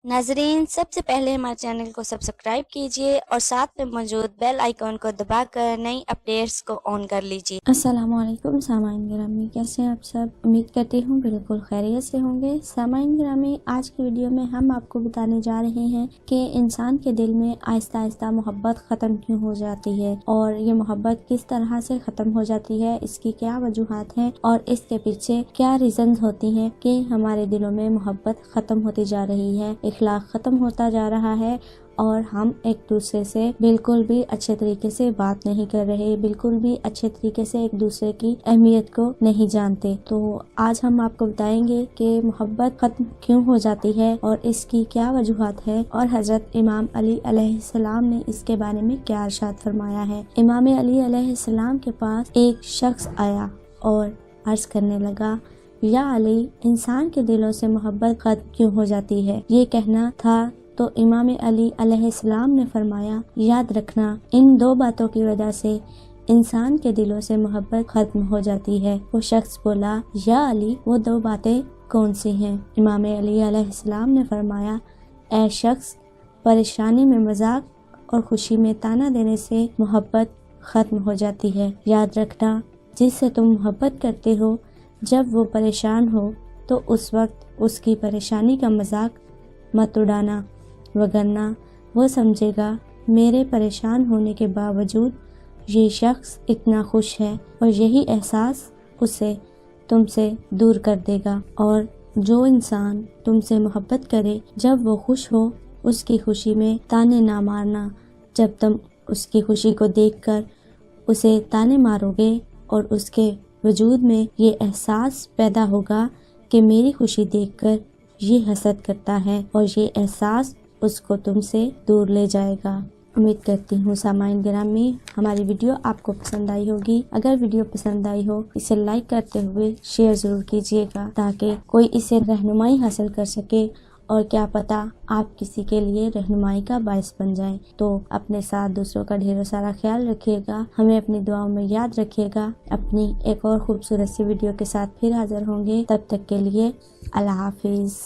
नाजरीन, सबसे पहले हमारे चैनल को सब्सक्राइब कीजिए और साथ में मौजूद बेल आइकॉन को दबाकर नई अपडेट्स को ऑन कर लीजिए। अस्सलामुअलैकुम सामाइन गिरामी, कैसे हैं आप सब? उम्मीद करती हूँ बिल्कुल खैरियत से होंगे। सामाइन गिरामी, आज की वीडियो में हम आपको बताने जा रहे हैं कि इंसान के दिल में आहिस्ता आहिस्ता मोहब्बत ख़त्म क्यों हो जाती है और ये मोहब्बत किस तरह से ख़त्म हो जाती है, इसकी क्या वजूहात हैं और इसके पीछे क्या रीजन होती हैं कि हमारे दिलों में मोहब्बत ख़त्म होती जा रही है, इखलाक ख़त्म होता जा रहा है और हम एक दूसरे से बिल्कुल भी अच्छे तरीके से बात नहीं कर रहे, बिल्कुल भी अच्छे तरीके से एक दूसरे की अहमियत को नहीं जानते। तो आज हम आपको बताएंगे कि मोहब्बत खत्म क्यों हो जाती है और इसकी क्या वजूहात है और हजरत इमाम अली अलैहिस्सलाम ने इसके बारे में क्या इरशाद फरमाया है। इमाम अली अलैहिस्सलाम के पास एक शख्स आया और अर्ज करने लगा, या अली, इंसान के दिलों से मोहब्बत खत्म क्यों हो जाती है? ये कहना था तो इमाम अली अलैहिस्सलाम ने फरमाया, याद रखना, इन दो बातों की वजह से इंसान के दिलों से मोहब्बत खत्म हो जाती है। वो शख्स बोला, या अली, वो दो बातें कौन सी हैं? इमाम अली अलैहिस्सलाम ने फरमाया, ऐ शख्स, परेशानी में मजाक और खुशी में ताना देने से मोहब्बत खत्म हो जाती है। याद रखना, जिससे तुम मोहब्बत करते हो, जब वो परेशान हो तो उस वक्त उसकी परेशानी का मजाक मत उड़ाना, वगरना वो समझेगा मेरे परेशान होने के बावजूद ये शख्स इतना खुश है और यही एहसास उसे तुमसे दूर कर देगा। और जो इंसान तुमसे मोहब्बत करे, जब वो खुश हो उसकी खुशी में ताने ना मारना। जब तुम उसकी खुशी को देखकर उसे ताने मारोगे और उसके वजूद में ये एहसास पैदा होगा कि मेरी खुशी देखकर ये हसद करता है और ये एहसास उसको तुमसे दूर ले जाएगा। उम्मीद करती हूँ सामाइन गिरामी, हमारी वीडियो आपको पसंद आई होगी। अगर वीडियो पसंद आई हो, इसे लाइक करते हुए शेयर ज़रूर कीजिएगा ताकि कोई इसे रहनुमाई हासिल कर सके और क्या पता आप किसी के लिए रहनुमाई का बायस बन जाएं। तो अपने साथ दूसरों का ढेरों सारा ख्याल रखिएगा, हमें अपनी दुआओं में याद रखिएगा। अपनी एक और खूबसूरत सी वीडियो के साथ फिर हाजिर होंगे, तब तक के लिए अल्लाह हाफिज़।